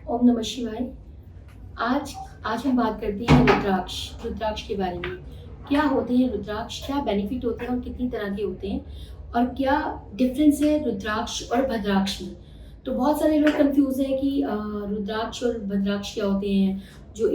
ओम नमः शिवाय। आज आज हम बात करते हैं रुद्राक्ष के बारे में। क्या होते हैं रुद्राक्ष, क्या बेनिफिट होते हैं और कितनी तरह के होते हैं और क्या डिफरेंस है रुद्राक्ष और भद्राक्ष में। तो बहुत सारे लोग कंफ्यूज हैं कि रुद्राक्ष और भद्राक्ष क्या होते हैं। जो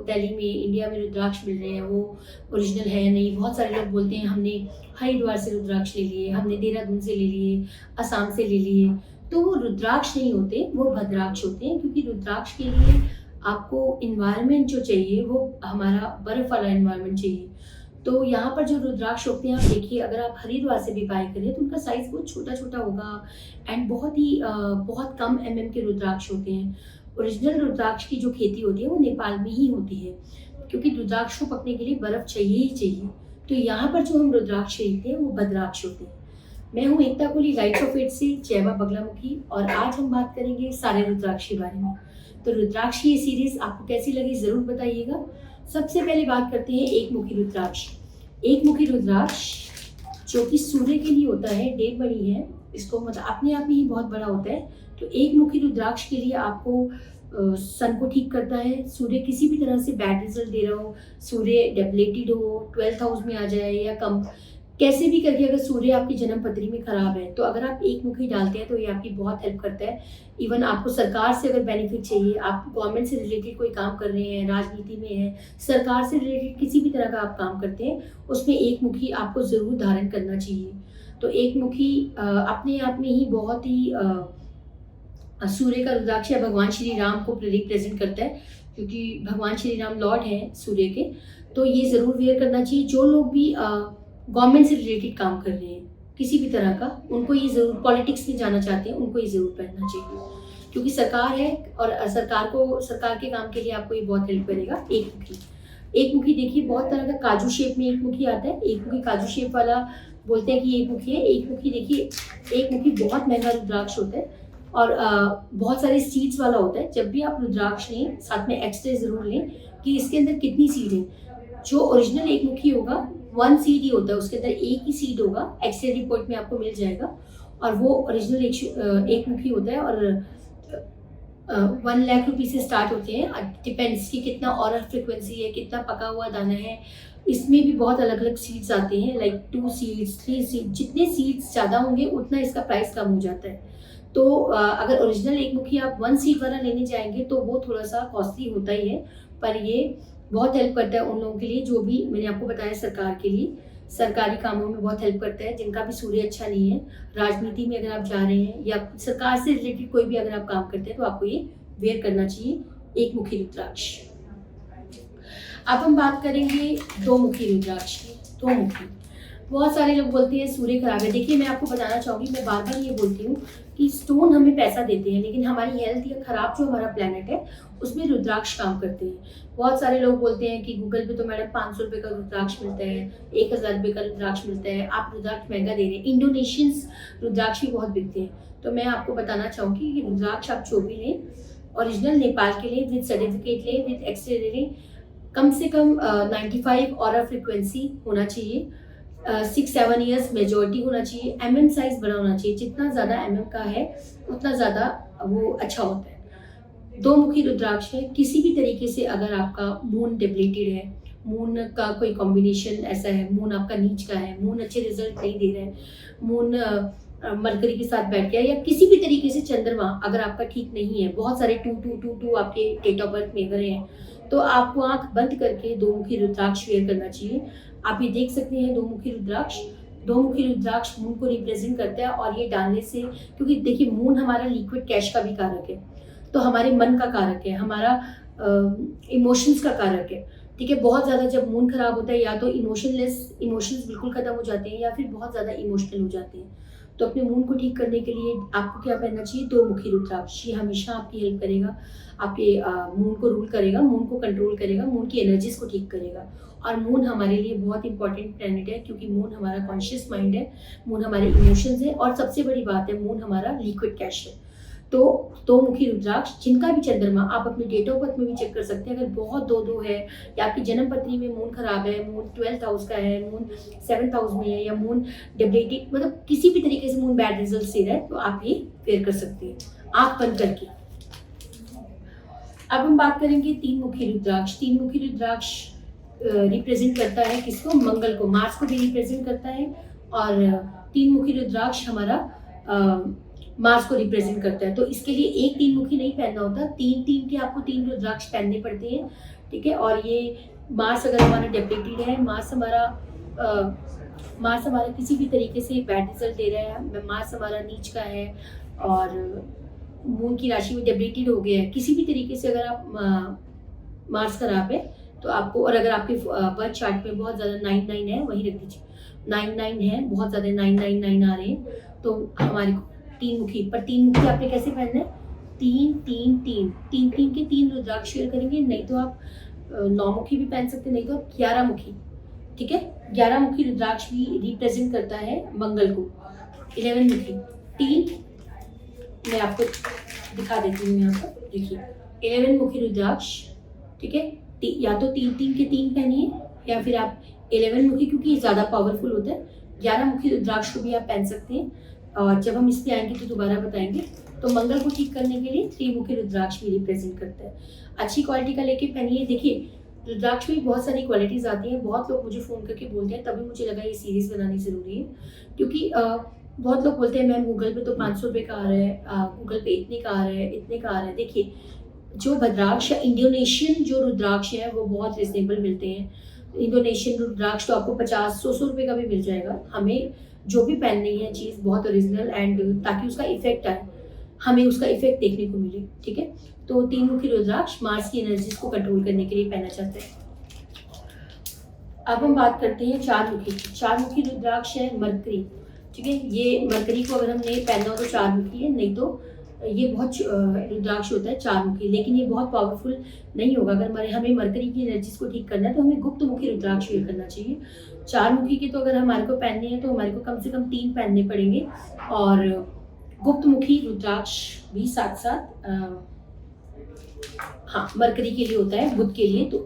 दिल्ली में इंडिया में रुद्राक्ष मिल रहे हैं वो ओरिजिनल है या नहीं। बहुत सारे लोग बोलते हैं हमने हरिद्वार से रुद्राक्ष ले लिए, हमने देहरादून से ले लिए, असम से ले लिए। तो वो रुद्राक्ष नहीं होते, वो भद्राक्ष होते हैं, क्योंकि रुद्राक्ष के लिए आपको इन्वायरमेंट जो चाहिए वो हमारा बर्फ वाला इन्वायरमेंट चाहिए। तो यहाँ पर जो रुद्राक्ष होते हैं, आप देखिए, अगर आप हरिद्वार से भी बाय करें तो उनका साइज बहुत छोटा छोटा होगा एंड बहुत कम के रुद्राक्ष होते हैं। ओरिजिनल रुद्राक्ष की जो खेती होती है वो नेपाल में ही होती है, क्योंकि रुद्राक्ष को पकने के लिए बर्फ चाहिए ही चाहिए। तो यहाँ पर जो हम रुद्राक्ष खरीदते हैं वो भद्राक्ष होते हैं। मैं हूँ एकता कोहली, लाइट्स ऑफ एट से जय मां बगलामुखी, और आज हम बात करेंगे सारे रुद्राक्ष के बारे में। तो रुद्राक्ष की ये सीरीज आपको कैसी लगी जरूर बताइएगा। सबसे पहले बात करते हैं एक मुखी रुद्राक्ष। एक मुखी रुद्राक्ष जो कि सूर्य के लिए होता है, डेढ़ बड़ी है, इसको मतलब अपने आप में ही बहुत बड़ा होता है। तो एक मुखी रुद्राक्ष के लिए आपको सन को ठीक करता है। सूर्य किसी भी तरह से बैड रिजल्ट दे रहा हो, सूर्य डेबिलेटेड हो, 12th हाउस में आ जाए या कम, कैसे भी करके अगर सूर्य आपकी जन्म पत्री में खराब है तो अगर आप एक मुखी डालते हैं तो ये आपकी बहुत हेल्प करता है। इवन आपको सरकार से अगर बेनिफिट चाहिए, आप गवर्नमेंट से रिलेटेड कोई काम कर रहे हैं, राजनीति में है, सरकार से रिलेटेड किसी भी तरह का आप काम करते हैं, उसमें एक मुखी आपको ज़रूर धारण करना चाहिए। तो एक मुखी अपने आप में ही बहुत ही सूर्य का रुद्राक्ष या भगवान श्री राम को रिप्रेजेंट करता है, क्योंकि भगवान श्री राम लॉर्ड हैं सूर्य के। तो ये ज़रूर वेयर करना चाहिए। जो लोग भी गवर्नमेंट से रिलेटेड काम कर रहे हैं किसी भी तरह का, उनको ये ज़रूर, पॉलिटिक्स में जाना चाहते हैं, उनको ये ज़रूर पहनना चाहिए, क्योंकि सरकार है और सरकार के काम के लिए आपको ये बहुत हेल्प करेगा। एक मुखी देखिए, बहुत तरह का काजू शेप में एक मुखी आता है। एक मुखी काजू शेप वाला बोलते हैं कि एक मुखी है। एक मुखी देखिए, एक मुखी बहुत महंगा रुद्राक्ष होता है और बहुत सारे सीड्स वाला होता है। जब भी आप रुद्राक्ष लें, साथ में एक्सरे ज़रूर लें कि इसके अंदर कितनी सीड है। जो ओरिजिनल एक मुखी होगा 1 सीड ही होता है, उसके अंदर एक ही सीड होगा, एक्सरे रिपोर्ट में आपको मिल जाएगा। और वो ओरिजिनल एक मुखी होता है और 1 लाख रुपये से स्टार्ट होते हैं। डिपेंड्स कि कितना ऑरल फ्रिक्वेंसी है, कितना पका हुआ दाना है। इसमें भी बहुत अलग अलग सीड्स आते हैं, लाइक 2 सीड्स, 3 सीड्स। जितने सीड्स ज़्यादा होंगे उतना इसका प्राइस कम हो जाता है। तो अगर ओरिजिनल एक मुखी आप 1 सीड वाला लेने जाएंगे तो वो थोड़ा सा कॉस्टली होता ही है, पर ये बहुत हेल्प करता है उन लोगों के लिए जो भी, मैंने आपको बताया, सरकार के लिए, सरकारी कामों में बहुत हेल्प करता है, जिनका भी सूर्य अच्छा नहीं है। राजनीति में अगर आप जा रहे हैं या सरकार से रिलेटेड कोई भी अगर आप काम करते हैं तो आपको ये वेयर करना चाहिए, एक मुखी रुद्राक्ष। अब हम बात करेंगे दो मुखी रुद्राक्ष की। दो मुखी, बहुत सारे लोग बोलते हैं सूर्य खराब है। देखिए, मैं आपको बताना चाहूँगी, मैं बार बार ये बोलती हूँ कि स्टोन हमें पैसा देते हैं, लेकिन हमारी हेल्थ या खराब जो हमारा प्लेनेट है उसमें रुद्राक्ष काम करते हैं। बहुत सारे लोग बोलते हैं कि गूगल पे तो मैडम 500 रुपये का रुद्राक्ष मिलता है, 1000 रुपये का रुद्राक्ष मिलता है, आप रुद्राक्ष महंगा दे रहे हैं। इंडोनेशियंस रुद्राक्ष भी बहुत बिकते हैं। तो मैं आपको बताना चाहूँगी कि रुद्राक्ष आप जो भी लें, ओरिजिनल नेपाल के लिए, विद सर्टिफिकेट लें, विद एक्सरे लें, कम से कम 95 ऑरल फ्रिक्वेंसी होना चाहिए, 6-7 ईयर्स मेजोरिटी होना चाहिए, साइज बड़ा होना चाहिए। जितना ज़्यादा का है उतना ज़्यादा वो अच्छा होता है। दो मुखी रुद्राक्ष है। किसी भी तरीके से अगर आपका मून डेबिलेटेड है, मून का कोई कॉम्बिनेशन ऐसा है, मून आपका नीच का है, मून अच्छे रिजल्ट नहीं दे रहा है, मून मरकरी के साथ बैठ गया, या किसी भी तरीके से चंद्रमा अगर आपका ठीक नहीं है, बहुत सारे 2-2-2-2 आपके डेट ऑफ बर्थ में अगर हैं, तो आपको आंख बंद करके दो मुखी रुद्राक्ष वेयर करना चाहिए। आप ये देख सकते हैं दो मुखी रुद्राक्ष। दो मुखी रुद्राक्ष मून को रिप्रेजेंट करता है, और ये डालने से, क्योंकि देखिए मून हमारा लिक्विड कैश का भी कारक है, तो हमारे मन का कारक है, हमारा इमोशंस का कारक है। ठीक है, बहुत ज़्यादा जब मून खराब होता है, या तो इमोशंस बिल्कुल खत्म हो जाते हैं, या फिर बहुत ज़्यादा इमोशनल हो जाते हैं। तो अपने मून को ठीक करने के लिए आपको क्या पहनना चाहिए? दो मुखी रुद्राक्ष। ये हमेशा आपकी हेल्प करेगा, आपके मून को रूल करेगा, मून को कंट्रोल करेगा, मून की एनर्जीज को ठीक करेगा। और मून हमारे लिए बहुत इंपॉर्टेंट प्लैनेट है, क्योंकि मून हमारा कॉन्शियस माइंड है, मून हमारे इमोशंस है, और सबसे बड़ी बात है मून हमारा लिक्विड कैश है। तो दो मुखी रुद्राक्ष, जिनका भी चंद्रमा, आप अपने डेट ऑफ बर्थ में भी चेक कर सकते हैं। अगर बहुत 2-2 है, या आपकी जन्म पत्री में मून खराब है, मून 12th हाउस का है, मून 7th हाउस में है, या मून डेबिलेटेड, मतलब किसी भी तरीके से मून बैड रिजल्ट दे रहा है, तो आप ये वेयर कर सकते हैं आंख बंद करके। अब हम बात करेंगे तीन मुखी रुद्राक्ष। तीन मुखी रुद्राक्ष रिप्रेजेंट करता है किसको? मंगल को। मार्स को भी रिप्रेजेंट करता है और तीन मुखी रुद्राक्ष हमारा मार्स को रिप्रेजेंट करता है। तो इसके लिए एक तीन मुखी नहीं पहनना होता, तीन तीन के आपको तीन रुद्राक्ष पहनने पड़ते हैं, ठीक है। और ये मार्स अगर हमारा डेप्लीटेड है, मार्स हमारा किसी भी तरीके से बैड रिजल्ट दे रहा है, मार्स हमारा नीच का है और मून की राशि में डेप्लीटेड हो गया है, किसी भी तरीके से अगर आप मार्स खराब है तो आपको, और अगर आपके बर्थ चार्ट में बहुत ज़्यादा 9 है, वहीं रख दीजिए, 9 है, बहुत ज़्यादा 9 आ रहे हैं, तो हमारे को तीन मुखी, पर तीन मुखी आपने कैसे पहनना है? तीन तीन तीन तीन तीन के तीन रुद्राक्ष शेयर करेंगे, नहीं तो आप 9 मुखी भी पहन सकते हैं, नहीं तो आप 11 मुखी, ठीक है। 11 मुखी रुद्राक्ष भी रिप्रेजेंट करता है मंगल को। 11 मुखी, तीन, मैं आपको दिखा देती हूँ यहाँ पर, देखिए 11 मुखी रुद्राक्ष, ठीक है। या तो तीन तीन के तीन पहनिए या फिर आप 11 मुखी, क्योंकि ये ज़्यादा पावरफुल होता है, 11 मुखी रुद्राक्ष को भी आप पहन सकते हैं। और जब हम इस पे आएंगे तो दोबारा बताएंगे। तो मंगल को ठीक करने के लिए त्रिमुखी रुद्राक्ष भी रिप्रेजेंट करता है। अच्छी क्वालिटी का लेके पहनिए। देखिए रुद्राक्ष में बहुत सारी क्वालिटीज़ आती हैं, बहुत लोग मुझे फ़ोन करके बोलते हैं, तभी मुझे लगा ये सीरीज़ बनानी ज़रूरी है, क्योंकि बहुत लोग बोलते हैं मैम गूगल पे तो 500 रुपये का आ रहा है, गूगल पे इतने का आ रहा है, इतने का आ रहा है। देखिए जो भद्राक्ष या इंडोनेशियन जो रुद्राक्ष है वो बहुत रिजनेबल मिलते हैं। इंडोनेशियन रुद्राक्ष तो आपको 50-100 रुपये का भी मिल जाएगा। हमें जो भी पहननी है चीज़ बहुत ओरिजिनल एंड ताकि उसका इफेक्ट आए, हमें उसका इफेक्ट देखने को मिले, ठीक है। तो तीन मुखी रुद्राक्ष मार्स की एनर्जीज को कंट्रोल करने के लिए पहना चाहते हैं। अब हम बात करते हैं चार मुखी की। चार मुखी रुद्राक्ष है मरकरी, ठीक है। ये मरकरी को अगर हमने पहनना हो तो चार मुखी है, नहीं तो ये बहुत रुद्राक्ष होता है चार मुखी, लेकिन ये बहुत पावरफुल नहीं होगा। अगर हमें मरकरी की एनर्जीज को ठीक करना है तो हमें गुप्त मुखी रुद्राक्ष यूज करना चाहिए। चार मुखी के तो अगर हमारे को पहनने हैं तो हमारे को कम से कम 3 पहनने पड़ेंगे, और गुप्त मुखी रुद्राक्ष भी साथ साथ हाँ मरकरी के लिए होता है, बुध के लिए। तो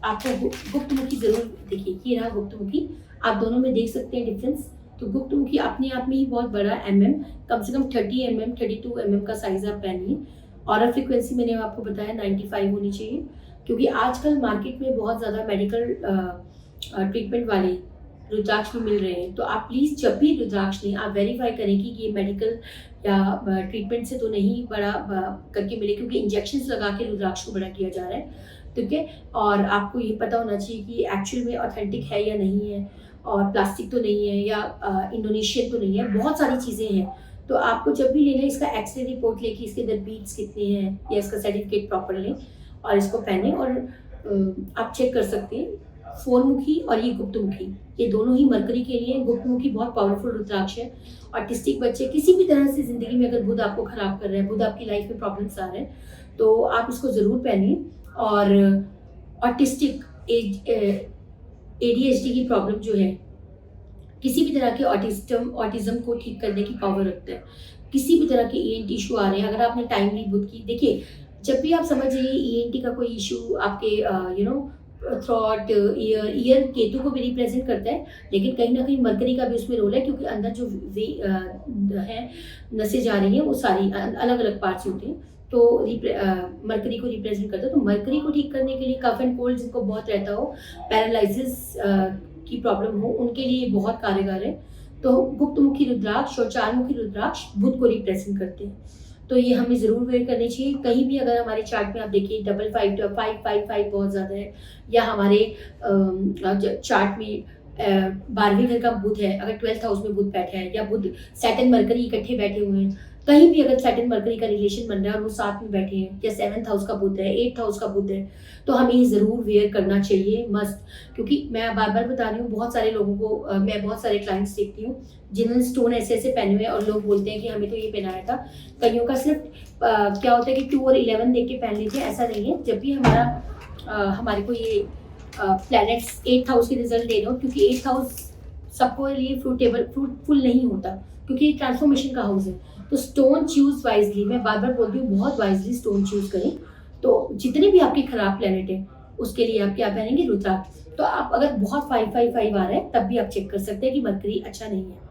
आपको गुप्त मुखी जरूर, देखिए ये रहा गुप्त मुखी, आप दोनों में देख सकते हैं डिफरेंस। तो गुप्त मुखी अपने आप में ही बहुत बड़ा कम से कम 30 32 का साइज आप पहनिए। ऑरल फ्रिक्वेंसी मैंने आपको बताया 95 होनी चाहिए, क्योंकि आजकल मार्केट में बहुत ज़्यादा मेडिकल ट्रीटमेंट वाले रुद्राक्ष भी मिल रहे हैं। तो आप प्लीज़ जब भी रुद्राक्ष लें आप वेरीफाई करें कि ये मेडिकल या ट्रीटमेंट से तो नहीं बड़ा करके मिले, क्योंकि इंजेक्शंस लगा के रुद्राक्ष को बड़ा किया जा रहा है, ठीक है। और आपको ये पता होना चाहिए कि एक्चुअल में ऑथेंटिक है या नहीं है, और प्लास्टिक तो नहीं है या इंडोनेशियन तो नहीं है, बहुत सारी चीज़ें हैं। तो आपको जब भी लेना है इसका एक्सरे रिपोर्ट लेके इसके अंदर बीट्स कितने हैं या इसका सर्टिफिकेट प्रॉपर लें और इसको पहने, और आप चेक कर सकते हैं। 4 मुखी और ये गुप्त मुखी, ये दोनों ही मरकरी के लिए। गुप्त मुखी बहुत पावरफुल रुद्राक्ष है। ऑटिस्टिक बच्चे, किसी भी तरह से ज़िंदगी में अगर बुध आपको ख़राब कर रहा है, बुध आपकी लाइफ में प्रॉब्लम्स आ रहे हैं, तो आप इसको ज़रूर पहनिए। और ऑटिस्टिक ADHD की प्रॉब्लम जो है, किसी भी तरह के ऑटिज्म को ठीक करने की पावर रखता है। किसी भी तरह के ENT इशू आ रहे हैं, अगर आपने टाइमली बुध की, देखिए जब भी आप समझ जाइए ENT का कोई इशू आपके थ्रॉट, ईयर केतु को भी रिप्रेजेंट करता है, लेकिन कहीं ना कहीं मरकरी का भी उसमें रोल है, क्योंकि अंदर जो है नसें जा रही हैं वो सारी अलग अलग पार्ट से होती हैं, तो मरकरी को रिप्रेजेंट करता है। तो मरकरी को ठीक करने के लिए कफ एंड कोल्ड जिनको बहुत रहता हो, पैरालिसिस की प्रॉब्लम हो, उनके लिए बहुत कारगर है। तो गुप्त मुखी रुद्राक्ष और चार मुखी रुद्राक्ष बुध को रिप्रेजेंट करते हैं, तो ये हमें ज़रूर वेयर करनी चाहिए। कहीं भी अगर हमारे चार्ट में आप देखिए 555 बहुत ज़्यादा है, या हमारे चार्ट में 12वें घर का बुध है, अगर 12th हाउस में बुध बैठा है, या बुध सैटर्न मरकरी इकट्ठे बैठे हुए हैं, कहीं भी अगर सैटर्न मरकरी का रिलेशन बन रहा है और वो साथ में बैठे हैं, या 7th हाउस का बुध है, 8th हाउस का बुध है, तो हमें ये ज़रूर वेयर करना चाहिए, मस्ट। क्योंकि मैं बार बार बता रही हूँ, बहुत सारे लोगों को मैं बहुत सारे क्लाइंट्स देखती हूँ जिन्होंने स्टोन ऐसे ऐसे पहने हुए, और लोग बोलते हैं कि हमें तो ये पहनाया था। कईयों का सिर्फ क्या होता है कि 2 और 11 देख के पहन लीजिए, ऐसा नहीं है। जब भी हमारे को ये प्लैनेट्स 8th हाउस के रिजल्ट दे रहे हो, क्योंकि 8th हाउस सबको लिए फ्रूटफुल नहीं होता, क्योंकि ये ट्रांसफॉर्मेशन का हाउस है। तो स्टोन चूज वाइजली, मैं बार बार बोलती हूँ, बहुत वाइजली स्टोन चूज करें। तो जितने भी आपके खराब प्लैनेट है उसके लिए आप क्या पहनेंगे? रुद्राक्ष। तो आप अगर बहुत 555 आ रहा है तब भी आप चेक कर सकते हैं कि मरकरी अच्छा नहीं है।